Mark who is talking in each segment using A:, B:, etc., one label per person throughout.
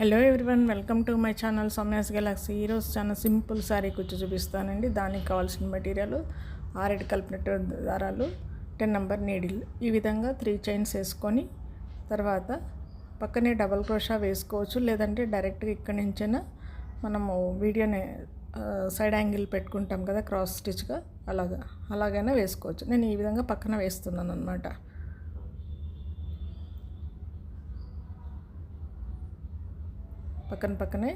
A: Hello everyone, welcome to my channel Soumya's Galaxy. ఈరోజు చాలా simple sari కుచ్చు చూపిస్తానండి. దానికి కావాల్సిన మెటీరియల్ 6 కలిపినట్టు దారాలు, 10 నెంబర్ నీడిల్. ఈ విధంగా 3 చైన్స్ వేసుకొని తర్వాత పక్కనే డబల్ క్రోషా వేసుకోవచ్చు, లేదంటే డైరెక్ట్గా ఇక్కడి నుంచైనా మనము వీడియోని సైడ్ యాంగిల్ పెట్టుకుంటాం కదా, క్రాస్ స్టిచ్గా, అలాగైనా వేసుకోవచ్చు. నేను ఈ విధంగా పక్కన వేస్తున్నాను అన్నమాట. పక్కనే,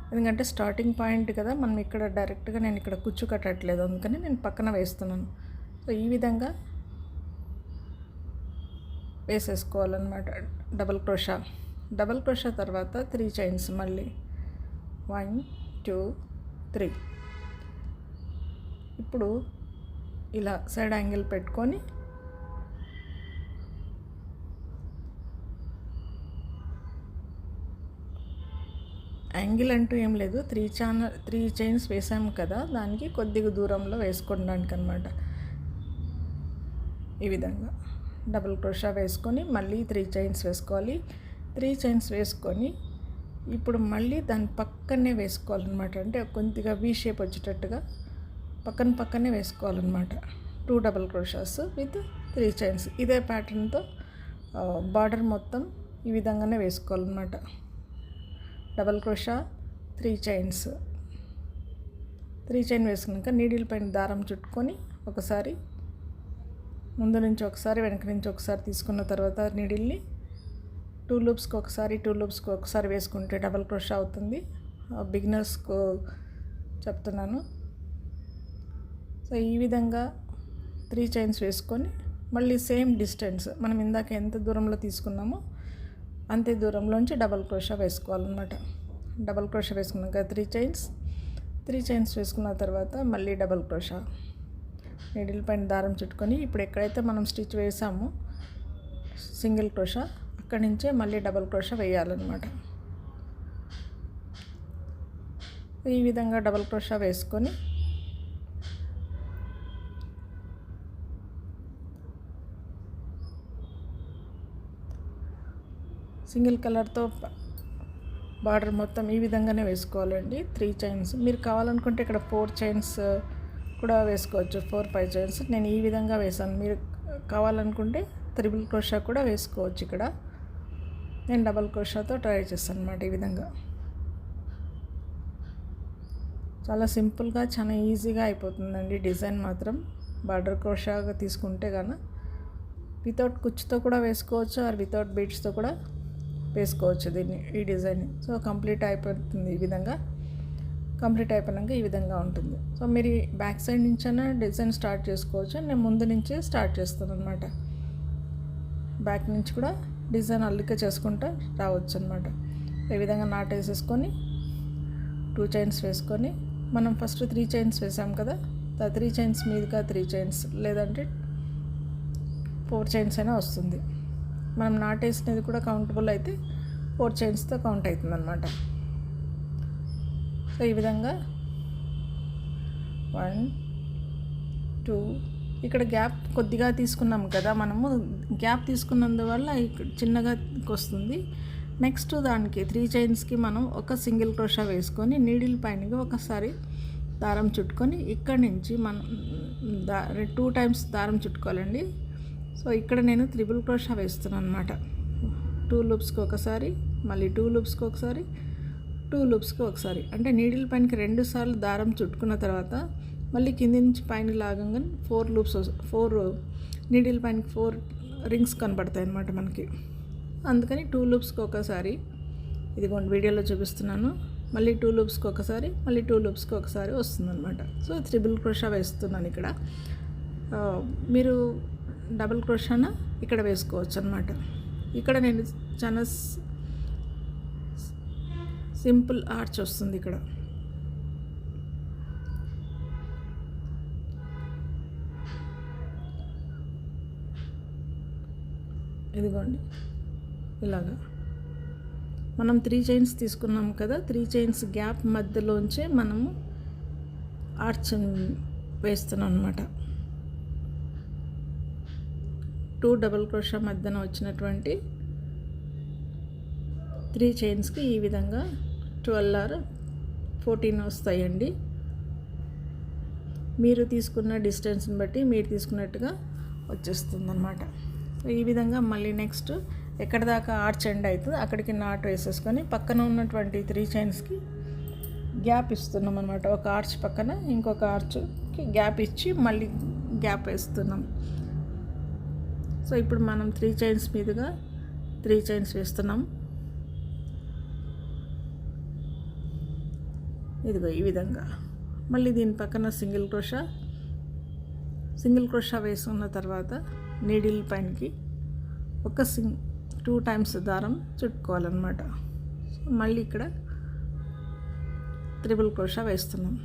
A: ఎందుకంటే స్టార్టింగ్ పాయింట్ కదా, మనం ఇక్కడ డైరెక్ట్గా నేను ఇక్కడ కుచ్చు కట్టట్లేదు, అందుకని నేను పక్కన వేస్తున్నాను. సో ఈ విధంగా వేసేసుకోవాలన్నమాట. డబల్ క్రోషా తర్వాత 3 చైన్స్, మళ్ళీ 1 2 3. ఇప్పుడు ఇలా సైడ్ యాంగిల్ పెట్టుకొని యాంగిల్ అంటూ ఏం లేదు, 3 చైన్స్ వేసాము కదా, దానికి కొద్దిగా దూరంలో వేసుకోవడానికి అనమాట. ఈ విధంగా డబుల్ క్రోషా వేసుకొని మళ్ళీ 3 చైన్స్ వేసుకోవాలి. 3 చైన్స్ వేసుకొని ఇప్పుడు మళ్ళీ దాని పక్కనే వేసుకోవాలన్నమాట. అంటే కొద్దిగా వీ షేప్ వచ్చేటట్టుగా పక్కనే వేసుకోవాలన్నమాట. 2 డబుల్ క్రోషాస్ విత్ 3 చైన్స్. ఇదే ప్యాటర్న్తో బార్డర్ మొత్తం ఈ విధంగానే వేసుకోవాలన్నమాట. Double crochet, 3 chains. 3 చైన్ వేసుకున్నాక నీడిల్ పైన దారం చుట్టుకొని ఒకసారి ముందు నుంచి ఒకసారి, వెనక నుంచి ఒకసారి తీసుకున్న తర్వాత నీడిల్ని 2 లూప్స్కి ఒకసారి వేసుకుంటే డబల్ క్రోషా అవుతుంది. బిగినర్స్కు చెప్తున్నాను. సో ఈ విధంగా 3 చైన్స్ వేసుకొని మళ్ళీ సేమ్ డిస్టెన్స్, మనం ఇందాక ఎంత దూరంలో తీసుకున్నామో అంతే దూరంలోంచి డబల్ క్రోషా వేసుకోవాలన్నమాట. డబల్ క్రోషా వేసుకున్నాక 3 చైన్స్ వేసుకున్న తర్వాత మళ్ళీ డబల్ క్రోషా, నీడిల్ పైన దారం చుట్టుకొని ఇప్పుడు ఎక్కడైతే మనం స్టిచ్ వేసామో సింగిల్ క్రోషా, అక్కడి నుంచే మళ్ళీ డబల్ క్రోషా వేయాలన్నమాట. ఈ విధంగా డబల్ క్రోషా వేసుకొని సింగిల్ కలర్తో బార్డర్ మొత్తం ఈ విధంగానే వేసుకోవాలండి. 3 చైన్స్. మీరు కావాలనుకుంటే ఇక్కడ 4 చైన్స్ కూడా వేసుకోవచ్చు, 4-5 చైన్స్. నేను ఈ విధంగా వేసాను. మీరు కావాలనుకుంటే త్రిబుల్ క్రోషా కూడా వేసుకోవచ్చు. ఇక్కడ నేను డబల్ క్రోషాతో ట్రై చేస్తాను అన్నమాట. ఈ విధంగా చాలా సింపుల్గా, చాలా ఈజీగా అయిపోతుందండి. డిజైన్ మాత్రం బార్డర్ క్రోషాగా తీసుకుంటే కానీ వితౌట్ కుచ్చుతో కూడా వేసుకోవచ్చు, ఆర్ వితౌట్ బీడ్స్తో కూడా వేసుకోవచ్చు దీన్ని, ఈ డిజైన్. సో కంప్లీట్ అయిపోతుంది. ఈ విధంగా కంప్లీట్ అయిపోయాక ఈ విధంగా ఉంటుంది. సో మీరు బ్యాక్ సైడ్ నుంచైనా డిజైన్ స్టార్ట్ చేసుకోవచ్చు. నేను ముందు నుంచే స్టార్ట్ చేస్తాను అనమాట. బ్యాక్ నుంచి కూడా డిజైన్ అల్లిక చేసుకుంటూ రావచ్చు అనమాట. ఈ విధంగా నాట్ వేసేసుకొని 2 చైన్స్ వేసుకొని, మనం ఫస్ట్ 3 చైన్స్ వేసాం కదా, 3 చైన్స్ మీదుగా 3 చైన్స్, లేదంటే 4 చైన్స్ అయినా వస్తుంది. మనం నాట్ వేసినది కూడా కౌంటబుల్ అయితే 4 చైన్స్తో కౌంట్ అవుతుంది అనమాట. సో ఈ విధంగా 1 2, ఇక్కడ గ్యాప్ కొద్దిగా తీసుకున్నాం కదా మనము, గ్యాప్ తీసుకున్నందువల్ల ఇక్కడ చిన్నగా వస్తుంది. నెక్స్ట్ దానికి 3 చైన్స్కి మనం ఒక సింగిల్ క్రోషా వేసుకొని నీడిల్ పైన ఒకసారి దారం చుట్టుకొని ఇక్కడి నుంచి మనం 2 టైమ్స్ దారం చుట్టుకోవాలండి. సో ఇక్కడ నేను త్రిబుల్ క్రోషా వేస్తున్నాను అనమాట. 2 లూప్స్కి ఒకసారి, మళ్ళీ 2 లూప్స్కి ఒకసారి, 2 లూప్స్కి ఒకసారి. అంటే నీడిల్ పైనకి 2 సార్లు దారం చుట్టుకున్న తర్వాత మళ్ళీ కింది నుంచి పైన లాగంగా 4 లూప్స్, 4 నీడిల్ పైనకి 4 రింగ్స్ కనపడతాయి అన్నమాట మనకి. అందుకని 2 లూప్స్కి ఒకసారి, ఇదిగోండి వీడియోలో చూపిస్తున్నాను, మళ్ళీ 2 లూప్స్కి ఒకసారి, మళ్ళీ 2 లూప్స్కి ఒకసారి వస్తుందన్నమాట. సో త్రిబుల్ క్రోషా వేస్తున్నాను ఇక్కడ. మీరు డబుల్ క్రోషాన ఇక్కడ వేసుకోవచ్చు అన్నమాట. ఇక్కడ నేను చాలా సింపుల్ ఆర్చ్ వస్తుంది ఇక్కడ. ఇదిగోండి ఇలాగా మనం 3 చైన్స్ తీసుకున్నాం కదా, 3 చైన్స్ గ్యాప్ మధ్యలోంచే మనము ఆర్చ్ వేస్తున్నాం అన్నమాట. 2 డబుల్ క్రోషా మధ్యన వచ్చినటువంటి 3 చైన్స్కి ఈ విధంగా 12 ఆర్ 14 వస్తాయండి. మీరు తీసుకున్న డిస్టెన్స్ని బట్టి మీరు తీసుకున్నట్టుగా వచ్చేస్తుంది అన్నమాట. ఈ విధంగా మళ్ళీ నెక్స్ట్ ఎక్కడ దాకా ఆర్చ్ ఎండ్ అవుతుందో అక్కడికి నాట్ వేసేసుకొని పక్కన ఉన్నటువంటి 3 చైన్స్కి గ్యాప్ ఇస్తున్నాం అన్నమాట. ఒక ఆర్చ్ పక్కన ఇంకొక ఆర్చ్కి గ్యాప్ ఇచ్చి మళ్ళీ గ్యాప్ వేస్తున్నాం. సో ఇప్పుడు మనం 3 చైన్స్ మీదుగా 3 చైన్స్ వేస్తున్నాం. ఇదిగో ఈ విధంగా. మళ్ళీ దీని పక్కన సింగిల్ క్రోషా వేసుకున్న తర్వాత నీడిల్ పైనకి ఒక 2 టైమ్స్ దారం చుట్టుకోవాలన్నమాట. మళ్ళీ ఇక్కడ త్రిబుల్ క్రోషా వేస్తున్నాం.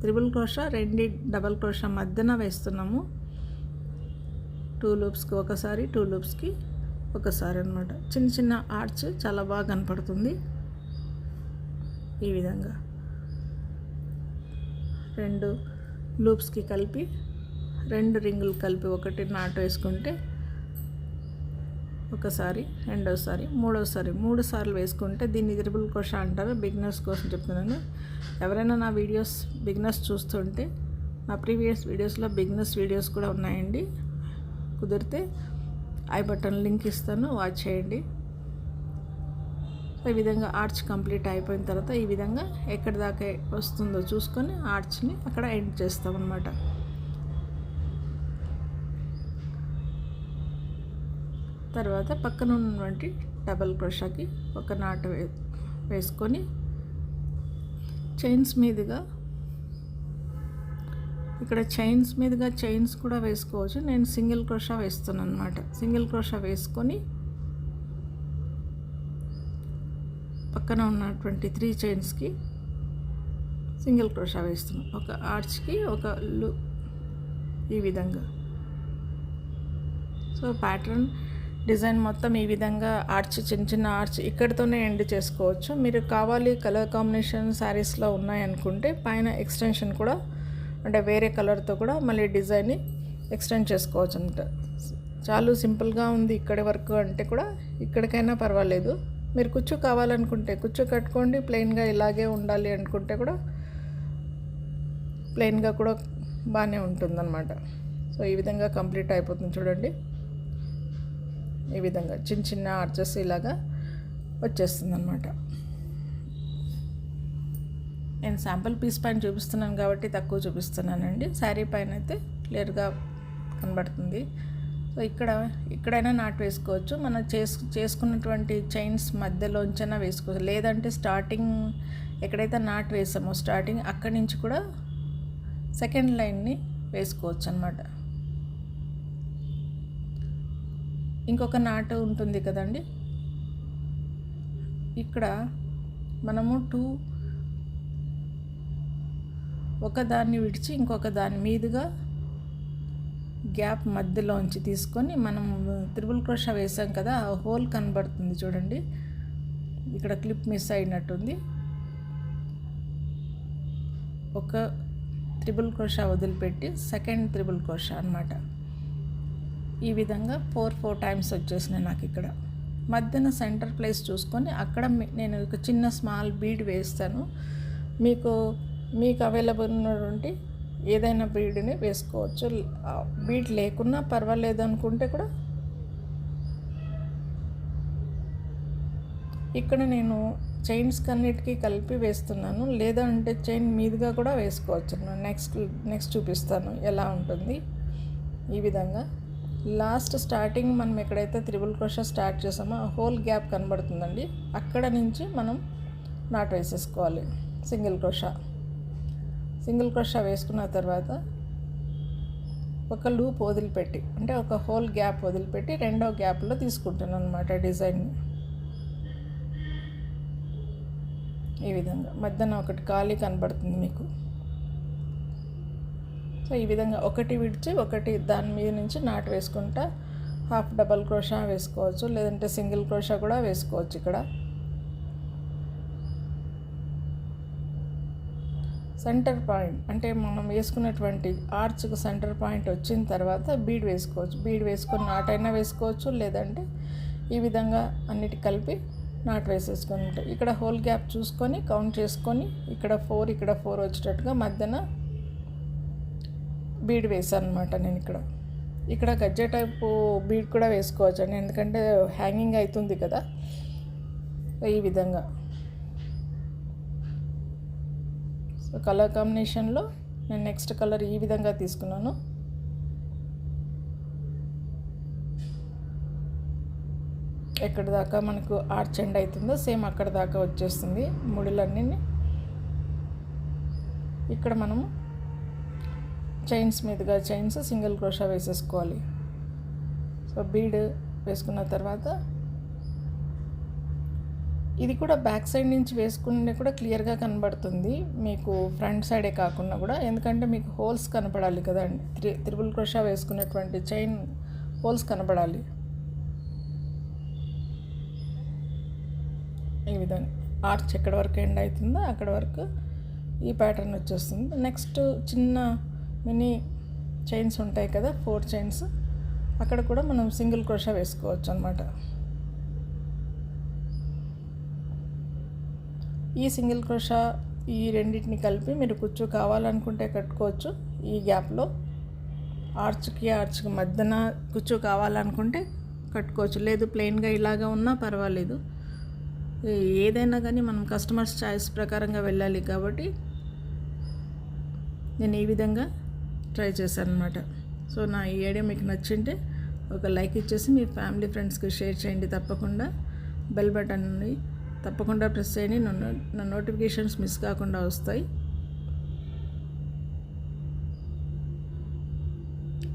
A: త్రిబుల్ క్రోషా 2 డబల్ క్రోషా మధ్యన వేస్తున్నాము. 2 లూప్స్కి ఒకసారి, 2 లూప్స్కి ఒకసారి అన్నమాట. చిన్న చిన్న ఆర్చ్ చాలా బాగా కనపడుతుంది. ఈ విధంగా 2 లూప్స్కి కలిపి 2 రింగులు కలిపి ఒకటి నాటు వేసుకుంటే ఒకసారి, రెండోసారి, మూడోసారి 3 సార్లు వేసుకుంటే దీన్ని త్రిబుల్ క్రోషా అంటారు. బిగినర్స్ కోసం చెప్తున్నాను. ఎవరైనా నా వీడియోస్ బిగినర్స్ చూస్తుంటే నా ప్రీవియస్ వీడియోస్లో బిగినర్స్ వీడియోస్ కూడా ఉన్నాయండి. కుదిరితే ఐ బటన్ లింక్ ఇస్తాను, వాచ్ చేయండి. ఈ విధంగా ఆర్చ్ కంప్లీట్ అయిపోయిన తర్వాత ఈ విధంగా ఎక్కడి దాకా వస్తుందో చూసుకొని ఆర్చ్ని అక్కడ ఎండ్ చేస్తాం అన్నమాట. తర్వాత పక్కన ఉన్నటువంటి డబల్ క్రోషాకి ఒక నాటు వేసుకొని చైన్స్ మీదుగా ఇక్కడ చైన్స్ కూడా వేసుకోవచ్చు. నేను సింగిల్ క్రోషా వేస్తున్నాను అన్నమాట. సింగిల్ క్రోషా వేసుకొని పక్కన ఉన్నటువంటి 3 చైన్స్కి సింగిల్ క్రోషా వేస్తున్నాం. ఒక ఆర్చ్కి ఒక ఈ విధంగా. సో ప్యాటర్న్ డిజైన్ మొత్తం ఈ విధంగా ఆర్చ్, చిన్న చిన్న ఆర్చ్ ఇక్కడితోనే ఎండ్ చేసుకోవచ్చు. మీరు కావాలి కలర్ కాంబినేషన్ శారీస్లో ఉన్నాయనుకుంటే పైన ఎక్స్టెన్షన్ కూడా అంటే వేరే కలర్తో కూడా మళ్ళీ డిజైన్ని ఎక్స్టెండ్ చేసుకోవచ్చు అనమాట. చాలా సింపుల్గా ఉంది ఇక్కడి వరకు అంటే కూడా ఇక్కడికైనా పర్వాలేదు. మీరు కుచ్చు కావాలనుకుంటే కుచ్చు కట్టుకోండి. ప్లెయిన్గా ఇలాగే ఉండాలి అనుకుంటే కూడా ప్లెయిన్గా కూడా బాగానే ఉంటుందన్నమాట. సో ఈ విధంగా కంప్లీట్ అయిపోతుంది చూడండి. ఈ విధంగా చిన్న చిన్న ఆర్చెస్ ఇలాగా వచ్చేస్తుంది అన్నమాట. నేను శాంపుల్ పీస్ పైన చూపిస్తున్నాను కాబట్టి తక్కువ చూపిస్తున్నానండి. శారీ పైన అయితే క్లియర్గా కనబడుతుంది. సో ఇక్కడైనా నాట్ వేసుకోవచ్చు. మనం చేసుకున్నటువంటి చైన్స్ మధ్యలోంచైనా వేసుకోవచ్చు. లేదంటే స్టార్టింగ్ ఎక్కడైతే నాట్ వేసామో స్టార్టింగ్ అక్కడి నుంచి కూడా సెకండ్ లైన్ని వేసుకోవచ్చు అన్నమాట. ఇంకొక నాటు ఉంటుంది కదండి. ఇక్కడ మనము ఒక దాన్ని విడిచి ఇంకొక దాని మీదుగా గ్యాప్ మధ్యలోంచి తీసుకొని మనం త్రిబుల్ క్రోషా వేసాం కదా, ఆ హోల్ కనబడుతుంది చూడండి. ఇక్కడ క్లిప్ మిస్ అయినట్టుంది. ఒక త్రిబుల్ క్రోషా వదిలిపెట్టి సెకండ్ త్రిబుల్ క్రోషా అన్నమాట. ఈ విధంగా 4 టైమ్స్ వచ్చేసినాయి నాకు. ఇక్కడ మధ్యన సెంటర్ ప్లేస్ చూసుకొని అక్కడ నేను ఒక చిన్న స్మాల్ బీడ్ వేస్తాను. మీకు అవైలబుల్ ఉన్నటువంటి ఏదైనా బీడ్ని వేసుకోవచ్చు. బీడ్ లేకున్నా పర్వాలేదు అనుకుంటే కూడా ఇక్కడ నేను చైన్స్ కన్నిటికీ కలిపి వేస్తున్నాను. లేదా అంటే చైన్ మీదుగా కూడా వేసుకోవచ్చు. నెక్స్ట్ చూపిస్తాను ఎలా ఉంటుంది. ఈ విధంగా లాస్ట్ స్టార్టింగ్ మనం ఎక్కడైతే త్రిబుల్ క్రోషా స్టార్ట్ చేసామో ఆ హోల్ గ్యాప్ కనబడుతుందండి. అక్కడ నుంచి మనం నాట్ వేసేసుకోవాలి. సింగిల్ క్రోషా వేసుకున్న తర్వాత ఒక లూప్ వదిలిపెట్టి అంటే ఒక హోల్ గ్యాప్ వదిలిపెట్టి రెండో గ్యాప్లో తీసుకుంటాను అన్నమాట డిజైన్ని. ఈ విధంగా మధ్యన ఒకటి ఖాళీ కనబడుతుంది మీకు. సో ఈ విధంగా ఒకటి విడిచి ఒకటి దాని మీద నుంచి నాటు వేసుకుంటా హాఫ్ డబల్ క్రోషా వేసుకోవచ్చు, లేదంటే సింగిల్ క్రోషా కూడా వేసుకోవచ్చు. ఇక్కడ సెంటర్ పాయింట్ అంటే మనం వేసుకున్నటువంటి ఆర్చ్కి సెంటర్ పాయింట్ వచ్చిన తర్వాత బీడ్ వేసుకోవచ్చు. బీడ్ వేసుకొని నాటైనా వేసుకోవచ్చు, లేదంటే ఈ విధంగా అన్నిటి కలిపి నాట్ వేసేసుకొని ఉంటాయి. ఇక్కడ హోల్ గ్యాప్ చూసుకొని కౌంట్ చేసుకొని ఇక్కడ 4 వచ్చేటట్టుగా మధ్యన బీడ్ వేసాను అనమాట నేను. ఇక్కడ గజ్జె టైపు బీడ్ కూడా వేసుకోవచ్చండి, ఎందుకంటే హ్యాంగింగ్ అవుతుంది కదా. ఈ విధంగా సో కలర్ కాంబినేషన్లో నేను నెక్స్ట్ కలర్ ఈ విధంగా తీసుకున్నాను. ఎక్కడి దాకా మనకు ఆర్చ్ ఎండ్ అవుతుందో సేమ్ అక్కడ దాకా వచ్చేస్తుంది ముడులన్నీ. ఇక్కడ మనము చైన్స్ మీదుగా చైన్స్ సింగిల్ క్రోషా వేసేసుకోవాలి. సో బీడ్ వేసుకున్న తర్వాత ఇది కూడా బ్యాక్ సైడ్ నుంచి వేసుకుంటే కూడా క్లియర్గా కనబడుతుంది మీకు, ఫ్రంట్ సైడే కాకుండా కూడా, ఎందుకంటే మీకు హోల్స్ కనపడాలి కదండి. త్రిబుల్ క్రోషా వేసుకున్నటువంటి చైన్ హోల్స్ కనపడాలి. ఈ విధంగా ఆర్చ్ ఎక్కడి వరకు ఎండ్ అవుతుందో అక్కడ వరకు ఈ ప్యాటర్న్ వచ్చేస్తుంది. నెక్స్ట్ చిన్న మినీ చైన్స్ ఉంటాయి కదా, 4 చైన్స్, అక్కడ కూడా మనం సింగిల్ క్రోషా వేసుకోవచ్చు అన్నమాట. ఈ సింగిల్ క్రోషా ఈ రెండింటిని కలిపి మీరు కుచ్చు కావాలనుకుంటే కట్టుకోవచ్చు. ఈ గ్యాప్లో ఆర్చ్కి మధ్యన కుచ్చు కావాలనుకుంటే కట్టుకోవచ్చు, లేదు ప్లెయిన్గా ఇలాగా ఉన్నా పర్వాలేదు. ఏదైనా కానీ మనం కస్టమర్స్ చాయిస్ ప్రకారంగా వెళ్ళాలి కాబట్టి నేను ఈ విధంగా ట్రై చేశాను అనమాట. సో నా ఈ ఐడియా మీకు నచ్చింటే ఒక లైక్ ఇచ్చేసి మీ ఫ్యామిలీ ఫ్రెండ్స్కి షేర్ చేయండి. తప్పకుండా బెల్ బటన్ని తప్పకుండా ప్రెస్ చేయండి, నా నోటిఫికేషన్స్ మిస్ కాకుండా వస్తాయి.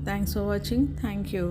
A: Thanks for watching. Thank you.